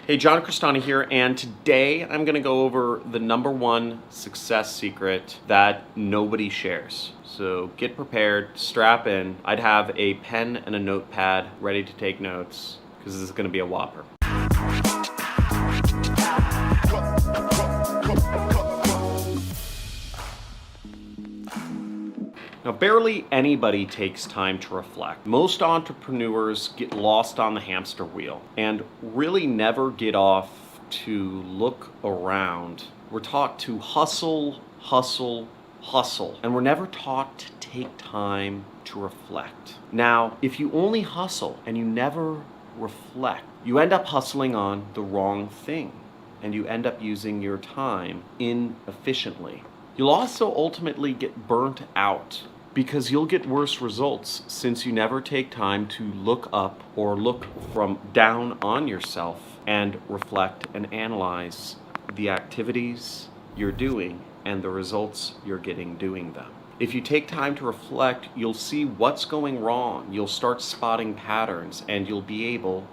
Hey, John Cristani here, and today I'm going to go over the number one success secret that nobody shares. So get prepared, strap in. I'd have a pen and a notepad ready to take notes because this is going to be a whopper. Now, barely anybody takes time to reflect. Most entrepreneurs get lost on the hamster wheel and really never get off to look around. We're taught to hustle, hustle, hustle, and we're never taught to take time to reflect. Now, if you only hustle and you never reflect, you end up hustling on the wrong thing and you end up using your time inefficiently. You'll also ultimately get burnt out because you'll get worse results since you never take time to look up or look from down on yourself and reflect and analyze the activities you're doing and the results you're getting doing them. If you take time to reflect, you'll see what's going wrong. You'll start spotting patterns and you'll be able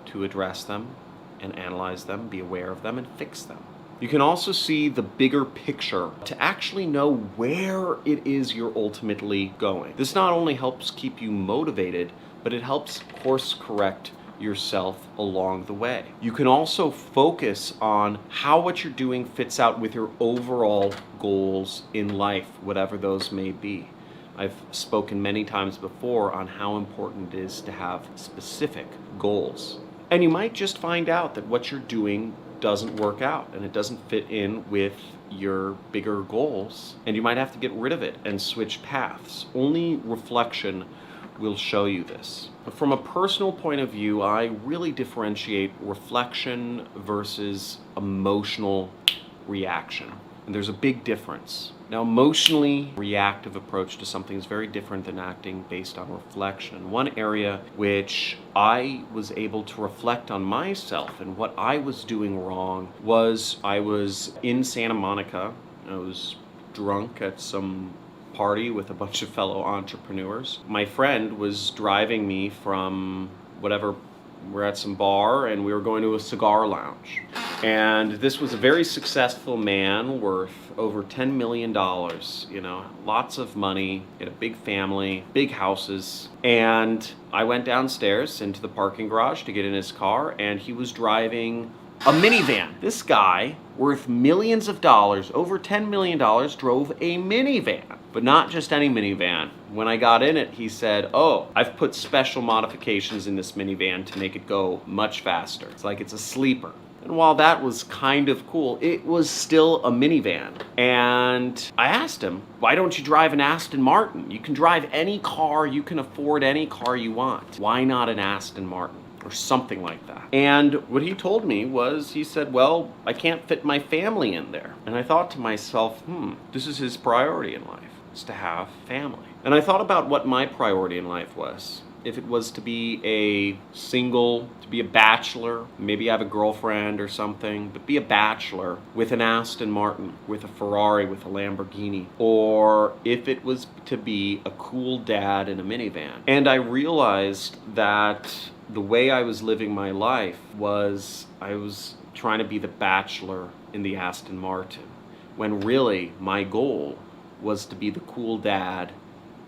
to address them and analyze them, be aware of them, and fix them. You can also see the bigger picture to actually know where it is you're ultimately going. This not only helps keep you motivated, but it helps course correct yourself along the way. You can also focus on how what you're doing fits out with your overall goals in life, whatever those may be. I've spoken many times before on how important it is to have specific goals. And you might just find out that what you're doing doesn't work out and it doesn't fit in with your bigger goals, and you might have to get rid of it and switch paths. Only reflection will show you this. From a personal point of view, I really differentiate reflection versus emotional reaction, and there's a big difference. Now, emotionally reactive approach to something is very different than acting based on reflection. One area which I was able to reflect on myself and what I was doing wrong was I was in Santa Monica. I was drunk at some party with a bunch of fellow entrepreneurs. My friend was driving me from whatever, we're at some bar and we were going to a cigar lounge. And this was a very successful man worth over $10 million, lots of money, he had a big family, big houses. And I went downstairs into the parking garage to get in his car, and he was driving a minivan. This guy, worth millions of dollars, over $10 million, drove a minivan. But not just any minivan. When I got in it, he said, "Oh, I've put special modifications in this minivan to make it go much faster. It's like it's a sleeper." And while that was kind of cool, it was still a minivan. And I asked him, "Why don't you drive an Aston Martin? You can drive any car, you can afford any car you want. Why not an Aston Martin?" Or something like that. And what he told me was, he said, "Well, I can't fit my family in there." And I thought to myself, this is his priority in life, is to have family. And I thought about what my priority in life was. If it was to be a single, to be a bachelor, maybe have a girlfriend or something, but be a bachelor with an Aston Martin, with a Ferrari, with a Lamborghini, or if it was to be a cool dad in a minivan. And I realized that the way I was living my life was I was trying to be the bachelor in the Aston Martin, when really my goal was to be the cool dad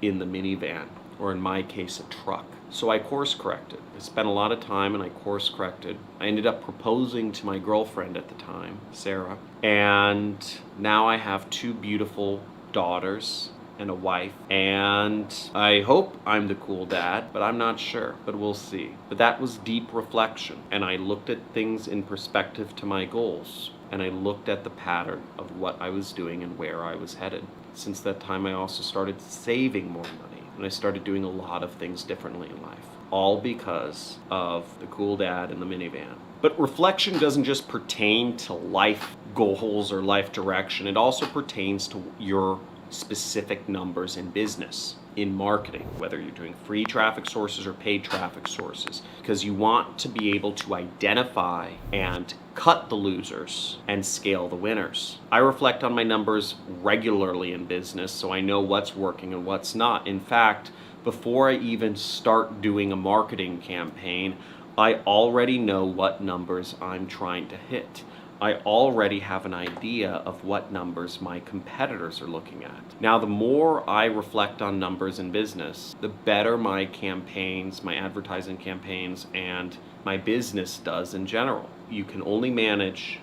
in the minivan, or in my case, a truck. So I course corrected. I spent a lot of time and I course corrected. I ended up proposing to my girlfriend at the time, Sarah, and now I have two beautiful daughters and a wife, and I hope I'm the cool dad, but I'm not sure, but we'll see. But that was deep reflection, and I looked at things in perspective to my goals, and I looked at the pattern of what I was doing and where I was headed. Since that time, I also started saving more money, and I started doing a lot of things differently in life, all because of the cool dad in the minivan. But reflection doesn't just pertain to life goals or life direction, it also pertains to your specific numbers in business, in marketing, whether you're doing free traffic sources or paid traffic sources, because you want to be able to identify and cut the losers and scale the winners. I reflect on my numbers regularly in business so I know what's working and what's not. In fact, before I even start doing a marketing campaign, I already know what numbers I'm trying to hit. I already have an idea of what numbers my competitors are looking at. Now, the more I reflect on numbers in business, the better my campaigns, my advertising campaigns, and my business does in general. You can only manage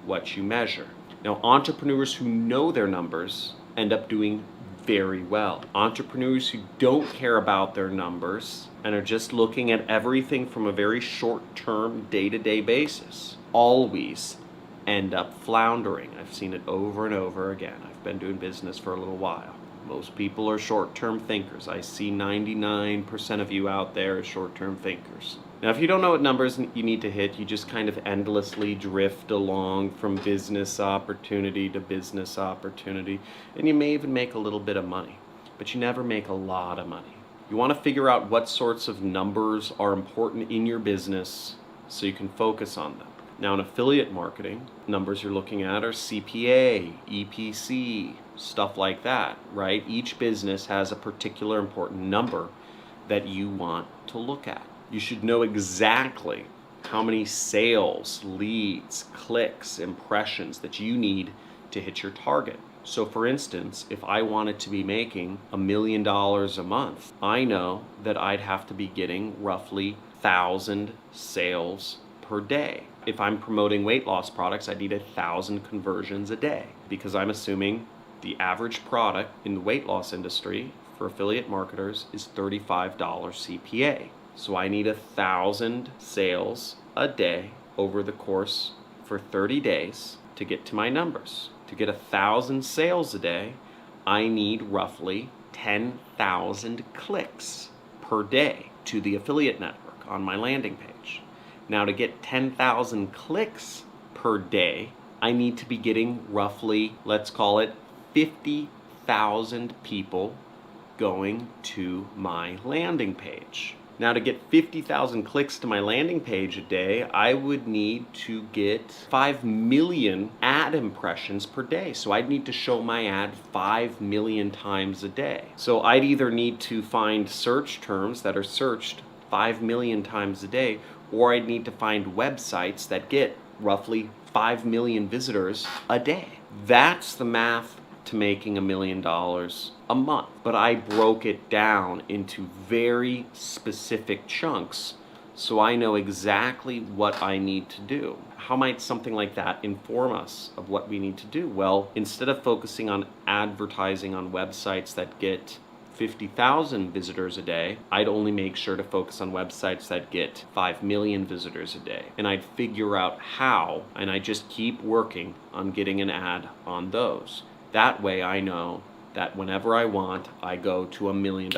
what you measure. Now, entrepreneurs who know their numbers end up doing very well. Entrepreneurs who don't care about their numbers and are just looking at everything from a very short-term, day-to-day basis always end up floundering. I've seen it over and over again. I've been doing business for a little while. Most people are short-term thinkers. I see 99% of you out there as short-term thinkers. Now, if you don't know what numbers you need to hit, you just kind of endlessly drift along from business opportunity to business opportunity, and you may even make a little bit of money, but you never make a lot of money. You want to figure out what sorts of numbers are important in your business so you can focus on them. Now, in affiliate marketing, numbers you're looking at are CPA, EPC, stuff like that, right? Each business has a particular important number that you want to look at. You should know exactly how many sales, leads, clicks, impressions that you need to hit your target. So for instance, if I wanted to be making $1 million a month, I know that I'd have to be getting roughly 1,000 sales per day. If I'm promoting weight loss products, I need 1,000 conversions a day, because I'm assuming the average product in the weight loss industry for affiliate marketers is $35 CPA. So I need 1,000 sales a day over the course for 30 days to get to my numbers. To get 1,000 sales a day, I need roughly 10,000 clicks per day to the affiliate network on my landing page. Now, to get 10,000 clicks per day, I need to be getting roughly, let's call it 50,000 people going to my landing page. Now, to get 50,000 clicks to my landing page a day, I would need to get 5 million ad impressions per day. So I'd need to show my ad 5 million times a day. So I'd either need to find search terms that are searched 5 million times a day, or I'd need to find websites that get roughly 5 million visitors a day. That's the math to making $1 million a month. But I broke it down into very specific chunks so I know exactly what I need to do. How might something like that inform us of what we need to do? Well, instead of focusing on advertising on websites that get 50,000 visitors a day, I'd only make sure to focus on websites that get 5 million visitors a day. And I'd figure out how, and I just keep working on getting an ad on those. That way I know that whenever I want, I go to $1 million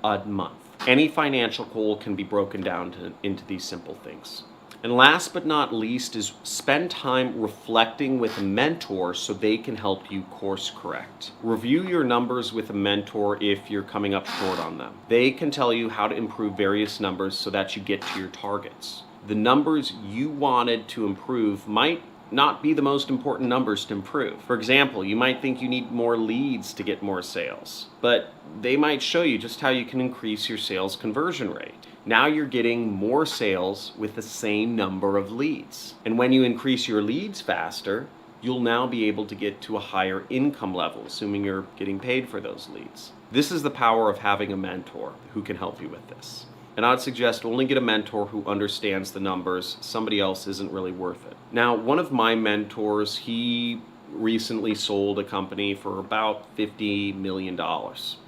a month. Any financial goal can be broken down into these simple things. And last but not least is spend time reflecting with a mentor so they can help you course correct. Review your numbers with a mentor if you're coming up short on them. They can tell you how to improve various numbers so that you get to your targets. The numbers you wanted to improve might not be the most important numbers to improve. For example, you might think you need more leads to get more sales, but they might show you just how you can increase your sales conversion rate. Now you're getting more sales with the same number of leads. And when you increase your leads faster, you'll now be able to get to a higher income level, assuming you're getting paid for those leads. This is the power of having a mentor who can help you with this. And I'd suggest only get a mentor who understands the numbers. Somebody else isn't really worth it. Now, one of my mentors, he recently sold a company for about $50 million.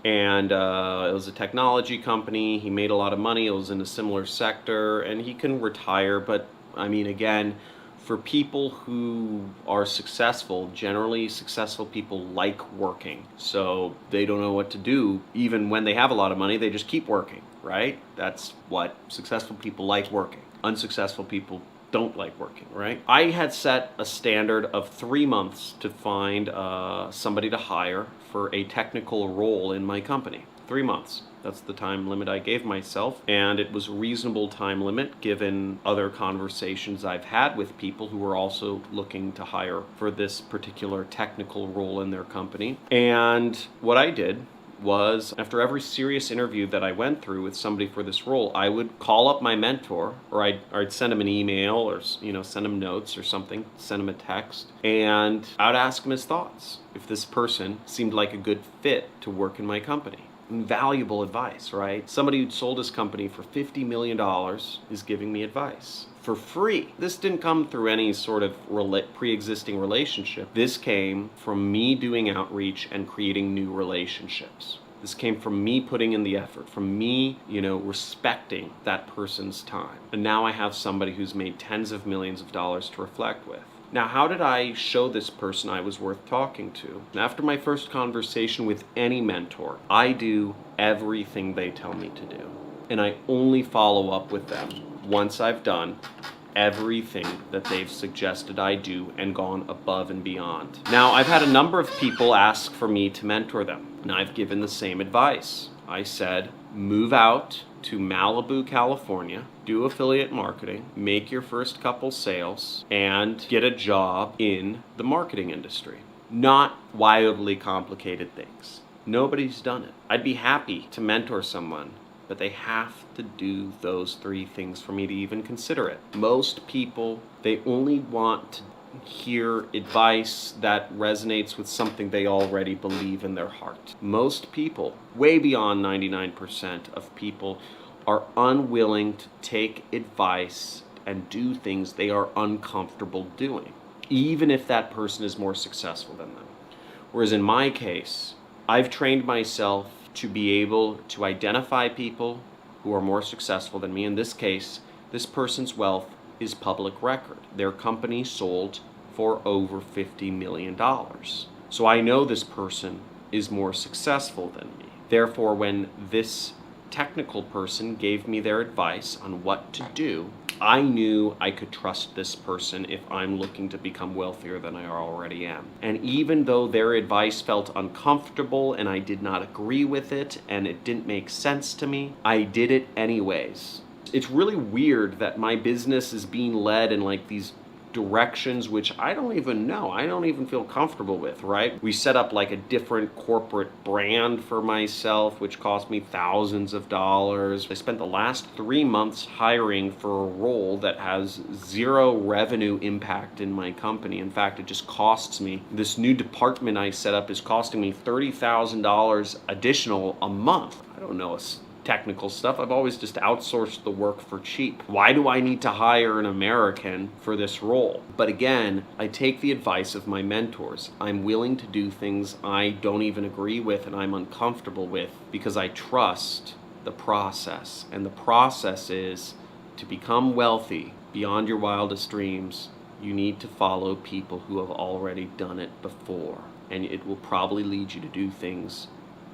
And it was a technology company. He made a lot of money. It was in a similar sector, and he can retire. But I mean, again, for people who are successful, generally successful people like working. So they don't know what to do. Even when they have a lot of money, they just keep working, right? That's what successful people like, working. Unsuccessful people don't like working, right? I had set a standard of 3 months to find somebody to hire for a technical role in my company. 3 months. That's the time limit I gave myself, and it was a reasonable time limit given other conversations I've had with people who were also looking to hire for this particular technical role in their company. And what I did was, after every serious interview that I went through with somebody for this role, I would call up my mentor, or I'd send him an email, or send him notes or something, send him a text, and I'd ask him his thoughts if this person seemed like a good fit to work in my company. Valuable advice, right? Somebody who'd sold his company for $50 million is giving me advice for free. This didn't come through any sort of pre-existing relationship. This came from me doing outreach and creating new relationships. This came from me putting in the effort, from me, respecting that person's time. And now I have somebody who's made tens of millions of dollars to reflect with. Now, how did I show this person I was worth talking to? After my first conversation with any mentor, I do everything they tell me to do. And I only follow up with them once I've done everything that they've suggested I do and gone above and beyond. Now, I've had a number of people ask for me to mentor them, and I've given the same advice. I said, move out to Malibu, California, do affiliate marketing, make your first couple sales, and get a job in the marketing industry. Not wildly complicated things. Nobody's done it. I'd be happy to mentor someone, but they have to do those 3 things for me to even consider it. Most people, they only want to hear advice that resonates with something they already believe in their heart. Most people, way beyond 99% of people, are unwilling to take advice and do things they are uncomfortable doing, even if that person is more successful than them. Whereas in my case, I've trained myself to be able to identify people who are more successful than me. In this case, this person's wealth is public record. Their company sold for over $50 million. So I know this person is more successful than me. Therefore, when this technical person gave me their advice on what to do, I knew I could trust this person if I'm looking to become wealthier than I already am. And even though their advice felt uncomfortable and I did not agree with it and it didn't make sense to me, I did it anyways. It's really weird that my business is being led in like these directions which I don't even know. I don't even feel comfortable with, right? We set up like a different corporate brand for myself, which cost me thousands of dollars. I spent the last 3 months hiring for a role that has 0 revenue impact in my company. In fact, it just costs me. This new department I set up is costing me $30,000 additional a month. I don't know technical stuff. I've always just outsourced the work for cheap. Why do I need to hire an American for this role? But again, I take the advice of my mentors. I'm willing to do things I don't even agree with and I'm uncomfortable with because I trust the process. And the process is to become wealthy beyond your wildest dreams, you need to follow people who have already done it before. And it will probably lead you to do things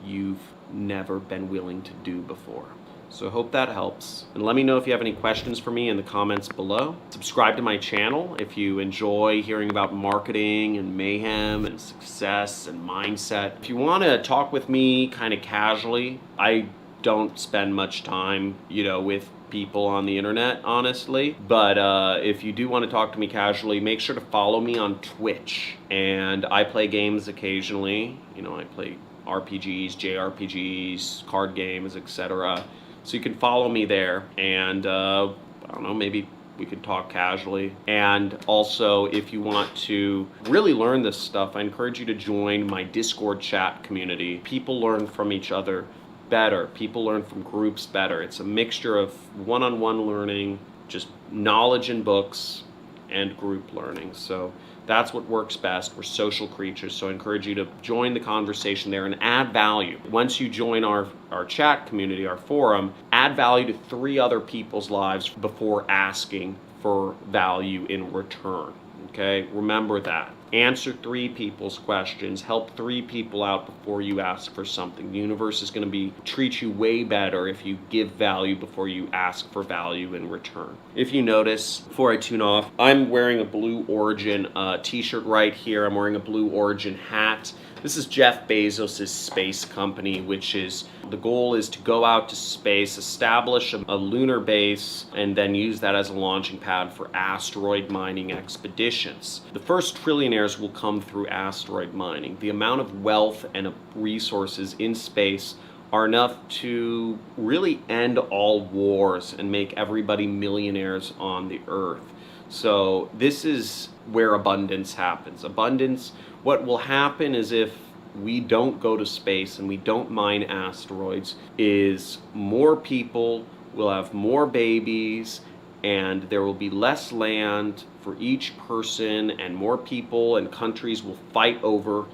you've never been willing to do before. So I hope that helps. And let me know if you have any questions for me in the comments below. Subscribe to my channel if you enjoy hearing about marketing and mayhem and success and mindset. If you want to talk with me kind of casually, I don't spend much time, with people on the internet, honestly. But if you do want to talk to me casually, make sure to follow me on Twitch. And I play games occasionally. I play RPGs, JRPGs, card games, etc. So you can follow me there, and I don't know, maybe we could talk casually. And also, if you want to really learn this stuff, I encourage you to join my Discord chat community. People learn from each other better. People learn from groups better. It's a mixture of one-on-one learning, just knowledge in books, and group learning. So that's what works best. We're social creatures, so I encourage you to join the conversation there and add value. Once you join our chat community, our forum, add value to 3 other people's lives before asking for value in return. Okay? Remember that. Answer 3 people's questions. Help 3 people out before you ask for something. The universe is going to treat you way better if you give value before you ask for value in return. If you notice, before I tune off, I'm wearing a Blue Origin t-shirt right here. I'm wearing a Blue Origin hat. This is Jeff Bezos' space company, which is, the goal is to go out to space, establish a lunar base, and then use that as a launching pad for asteroid mining expeditions. The first trillionaire billionaires will come through asteroid mining. The amount of wealth and resources in space are enough to really end all wars and make everybody millionaires on the earth. So this is where abundance happens. Abundance, what will happen is if we don't go to space and we don't mine asteroids, is more people will have more babies, and there will be less land for each person, and more people and countries will fight over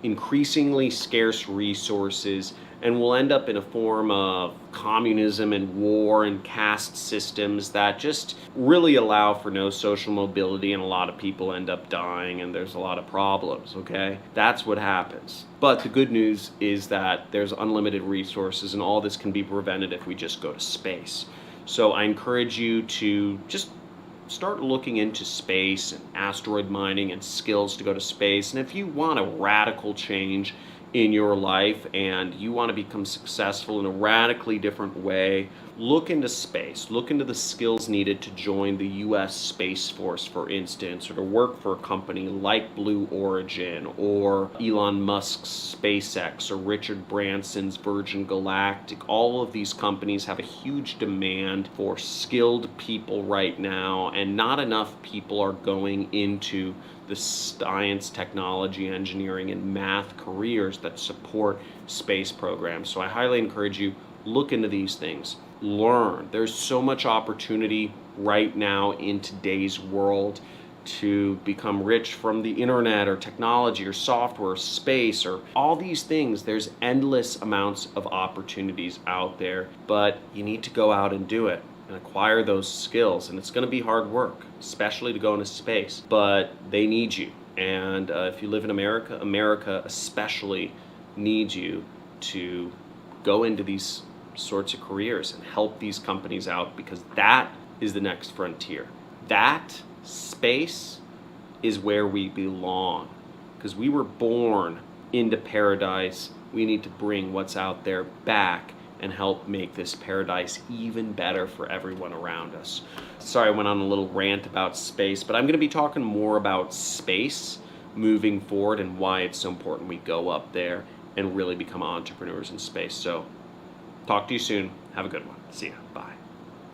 increasingly scarce resources, and we'll end up in a form of communism and war and caste systems that just really allow for no social mobility, and a lot of people end up dying, and there's a lot of problems, okay? That's what happens. But the good news is that there's unlimited resources, and all this can be prevented if we just go to space. So I encourage you to just start looking into space and asteroid mining and skills to go to space. And if you want a radical change in your life and you want to become successful in a radically different way, look into space. Look into the skills needed to join the US Space Force, for instance, or to work for a company like Blue Origin, or Elon Musk's SpaceX, or Richard Branson's Virgin Galactic. All of these companies have a huge demand for skilled people right now, and not enough people are going into the science, technology, engineering, and math careers that support space programs. So I highly encourage you, look into these things. Learn. There's so much opportunity right now in today's world to become rich from the internet or technology or software or space or all these things. There's endless amounts of opportunities out there, but you need to go out and do it and acquire those skills. And it's going to be hard work, especially to go into space, but they need you. And if you live in America, America especially needs you to go into these sorts of careers and help these companies out, because that is the next frontier. That space is where we belong, because we were born into paradise. We need to bring what's out there back and help make this paradise even better for everyone around us. Sorry, I went on a little rant about space, but I'm going to be talking more about space moving forward and why it's so important we go up there and really become entrepreneurs in space. So talk to you soon. Have a good one. See ya. Bye.